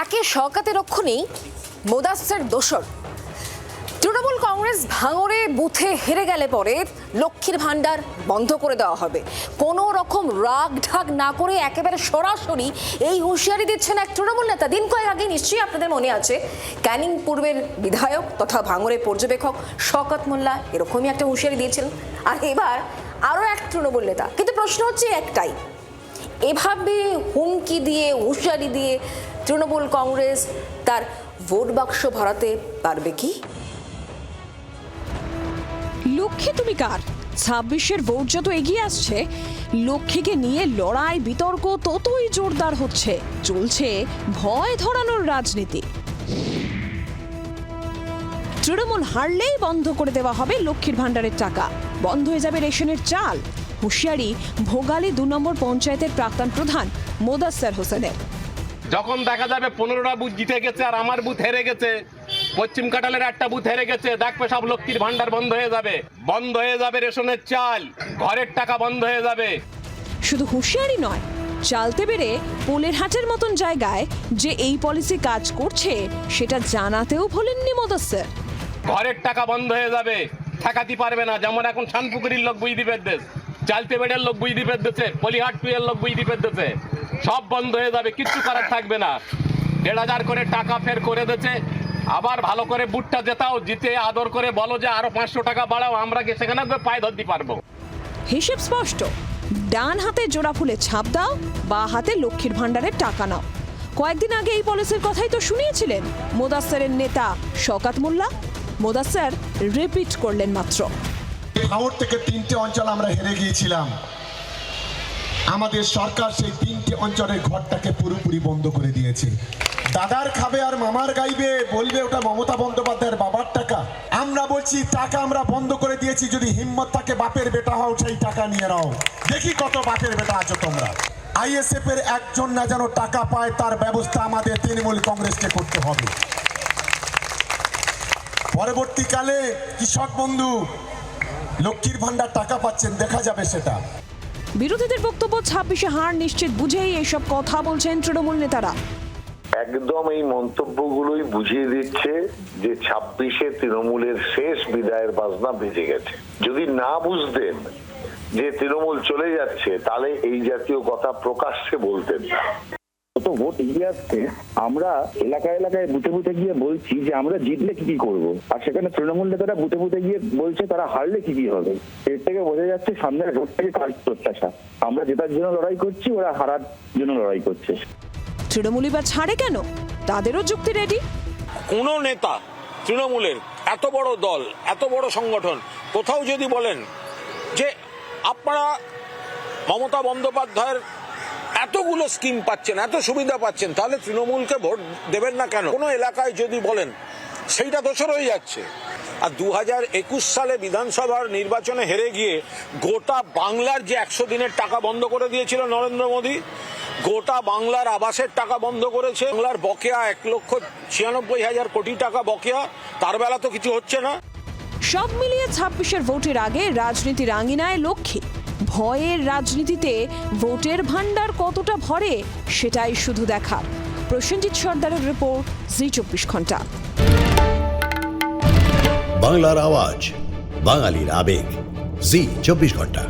একে শওকতের রক্ষণী মোদাস্সের দোসর। তৃণমূল কংগ্রেস ভাঙড়ে বুথে হেরে গেলে পরে লক্ষ্মীর ভাণ্ডার বন্ধ করে দেওয়া হবে। কোনো রকম রাগ ঢাক না করে একেবারে সরাসরি এই হুঁশিয়ারি দিচ্ছেন এক তৃণমূল নেতা। দিন কয়েক আগে নিশ্চয়ই আপনাদের মনে আছে, ক্যানিং পূর্বের বিধায়ক তথা ভাঙড়ের পর্যবেক্ষক শওকত মোল্লা এরকমই একটা হুঁশিয়ারি দিয়েছিলেন। আর এবার আরও এক তৃণমূল নেতা। কিন্তু প্রশ্ন হচ্ছে একটাই, এভাবে হুমকি দিয়ে হুঁশিয়ারি দিয়ে তৃণমূল কংগ্রেস তার ভোট বাক্স ভরাতে পারবে কি? লক্ষ্মী তুমি কার? ২৬-এর ভোট যত এগিয়ে আসছে, লক্ষ্মীকে নিয়ে লড়াই বিতর্ক ততই জোরদার হচ্ছে। চলছে ভয় ধরানোর রাজনীতি। তৃণমূল হারলেই বন্ধ করে দেওয়া হবে লক্ষ্মীর ভাণ্ডারের টাকা, বন্ধ হয়ে যাবে রেশনের চাল। হুঁশিয়ারি ভোগালী ২ নম্বর পঞ্চায়েতের প্রাক্তন প্রধান মোদাস্সের হোসেনের। যখন দেখা যাবে 15টা বুথ জিতে গেছে আর আমার বুথ হেরে গেছে, পশ্চিম কাটালের একটা বুথ হেরে গেছে, দেখবে সব লক্ষ্মীর ভান্ডার বন্ধ হয়ে যাবে, বন্ধ হয়ে যাবে রেশনের চাল, ঘরের টাকা বন্ধ হয়ে যাবে। শুধু হুঁশিয়ারি নয়, চালতে বেড়ে পোলের হাটের মতন জায়গায় যে এই পলিসি কাজ করছে সেটা জানাতেও ভোলেননি মোদাস্সের। ঘরের টাকা বন্ধ হয়ে যাবে, ঠেকাতে পারবে না। যেমন এখন শানপুকুরির লোক বুঝ দিবে দেশ, চালতে বেড়ের লোক বুঝ দিবে দেশে, পলিহাট টুয়ের লোক বুঝ দিবে দেশে, সব বন্ধ হয়ে যাবে, কিচ্ছু করার থাকবে না। ১,৫০০ করে টাকা ফের করে দিচ্ছে। আবার ভালো করে বুটটা জেতাও, জিতে আদর করে বলো যে আরো 500 টাকা বাড়াও, আমরা কি সেখানে পায়ে ধরতে পারবো? হিসেব স্পষ্ট, ডান হাতে জোড়া ফুলে ছাপ দাও, বা হাতে লক্ষ্মীর ভাণ্ডারের টাকা নাও। কয়েকদিন আগে এই পলিসির কথাই তো শুনিয়েছিলেন মোদাস্সেরের নেতা শওকত মোল্লা। মোদাস্সের রিপিট করলেন মাত্র। ভাঙড় থেকে 3টে অঞ্চল আমরা হেরে গিয়েছিলাম। আমাদের সরকার সেই 3টে অঞ্চলের ঘরটাকে পুরোপুরি বন্ধ করে দিয়েছে। দাদার খাবে আর মামার গাইবে, বলবে ওটা মমতা বন্দ্যোপাধ্যায়ের বাবার টাকা। আমরা বলছি টাকা আমরা বন্ধ করে দিয়েছি, যদি হিম্মত থাকে বাপের বেটা হও, সেই টাকা নিয়ে নাও। দেখি কত বাপের বেটা আছো তোমরা। আইএসএফ এর একজন না যেন টাকা পায় তার ব্যবস্থা আমাদের তৃণমূল কংগ্রেসকে করতে হবে। পরবর্তীকালে কৃষক বন্ধু লক্ষ্মীর ভান্ডার টাকা পাচ্ছেন, দেখা যাবে সেটা। বিরোধীদের বক্তব্য ২৬-এ হার নিশ্চিত বুঝেই এইসব কথা বলছেন তৃণমূল নেতারা। একদম এই মন্তব্যগুলোই বুঝিয়ে দিচ্ছে যে ২৬-এ তৃণমূলের শেষ বিদায়ের বাজনা বেজে গেছে। যদি না বুঝতেন যে তৃণমূল চলে যাচ্ছে, তাহলে এই জাতীয় কথা প্রকাশ্যে বলতেন না। তো ভোট এগিয়ে আসছে, আমরা এলাকায় এলাকায় বুথে বুথে গিয়ে বলছি যে আমরা জিতলে কি কি করব, আর সেখানে তৃণমূল নেতারা বুথে বুথে গিয়ে বলছে তারা হারলে কি কি হবে। এর থেকে বোঝা যাচ্ছে সামনের ভোট থেকে কার প্রত্যাশা। আমরা জেতার জন্য লড়াই করছি, ওরা হারার জন্য লড়াই করছে। তৃণমূলই বা ছাড়ে কেন? তাদেরও যুক্তি রেডি। কোন নেতা তৃণমূলের, এত বড় দল, এত বড় সংগঠন, কোথাও যদি বলেন যে আপনারা মমতা বন্দ্যোপাধ্যায়ের এতগুলো স্কিম পাচ্ছেন, এত সুবিধা পাচ্ছেন, তাহলে তৃণমূলকে ভোট দেবেন না কেন? কোনো এলাকায় যদি বলেন, সেইটা দোষর হয়ে যাচ্ছে। আর 2021 সালে বিধানসভার নির্বাচনে হেরে গিয়ে গোটা বাংলার যে 100 দিনের টাকা বন্ধ করে দিয়েছিল নরেন্দ্র মোদী, গোটা বাংলার আবাসের টাকা বন্ধ করেছে, বাংলার বকেয়া 1,96,000 কোটি টাকা বকেয়া, তার বেলা তো কিছু হচ্ছে না। সব মিলিয়ে ২৬-এর ভোটের আগে রাজনীতির আঙিনায় লক্ষ্মী। ভয়ের রাজনীতিতে ভোটের ভাণ্ডার কতটা ভরে সেটাই শুধু দেখার। প্রসেনজিৎ সর্দারের রিপোর্ট, জি ২৪ ঘন্টা। বাংলার আওয়াজ, বাঙালির আবেগ, জি ২৪ ঘন্টা।